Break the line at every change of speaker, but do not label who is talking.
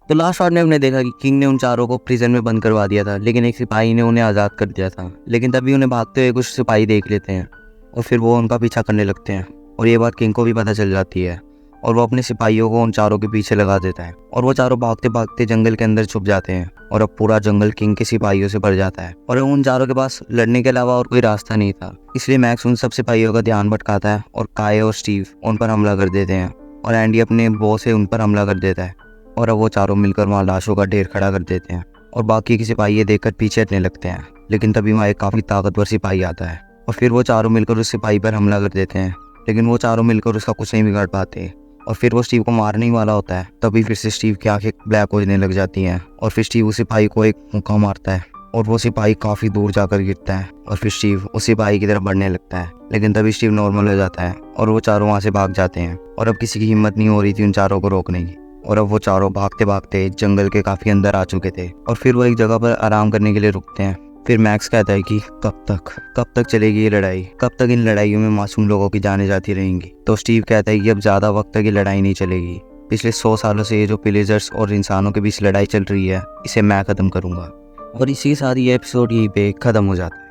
तो last part में हमने देखा कि किंग ने उन चारों को प्रिजन में बंद करवा दिया था, लेकिन एक सिपाही ने उन्हें आज़ाद कर दिया था। लेकिन तभी उन्हें भागते हुए कुछ सिपाही देख लेते हैं और फिर वो उनका पीछा करने लगते हैं और ये बात किंग को भी पता चल जाती है और वो अपने सिपाहियों को उन चारों के पीछे लगा देता है और वो चारों भागते भागते जंगल के अंदर छुप जाते हैं और अब पूरा जंगल किंग के सिपाहियों से भर जाता है और उन चारों के पास लड़ने के अलावा और कोई रास्ता नहीं था। इसलिए मैक्स उन सब सिपाहियों का ध्यान भटकाता है और काय और स्टीव उन पर हमला कर देते हैं और एंडी अपने बो से उन पर हमला कर देता है और अब वो चारों मिलकर वहाँ लाशों का ढेर खड़ा कर देते हैं और बाकी के सिपाही ये देखकर पीछे हटने लगते हैं। लेकिन तभी वहाँ एक काफ़ी ताकतवर सिपाही आता है और फिर वो चारों मिलकर उस सिपाही पर हमला कर देते हैं, लेकिन वो चारों मिलकर उसका कुछ नहीं बिगाड़ पाते और फिर वो स्टीव को मारने ही वाला होता है। तभी फिर से स्टीव की आंखें ब्लैक होने लग जाती हैं और फिर स्टीव उस सिपाही को एक मुक्का मारता है और वो सिपाही काफ़ी दूर जाकर गिरता है और फिर स्टीव उस सिपाही की तरफ बढ़ने लगता है, लेकिन तभी स्टीव नॉर्मल हो जाता है और वो चारों वहाँ से भाग जाते हैं और अब किसी की हिम्मत नहीं हो रही थी उन चारों को रोकने की और अब वो चारों भागते भागते जंगल के काफ़ी अंदर आ चुके थे और फिर वो एक जगह पर आराम करने के लिए रुकते हैं। फिर मैक्स कहता है कि कब तक चलेगी ये लड़ाई, कब तक इन लड़ाइयों में मासूम लोगों की जानें जाती रहेंगी। तो स्टीव कहता है कि अब ज़्यादा वक्त तक ये लड़ाई नहीं चलेगी। पिछले 100 सालों से ये जो पिलेजर्स और इंसानों के बीच लड़ाई चल रही है, इसे मैं ख़त्म करूँगा। और इसी के साथ ये एपिसोड यहीं पे ख़त्म हो जाता है।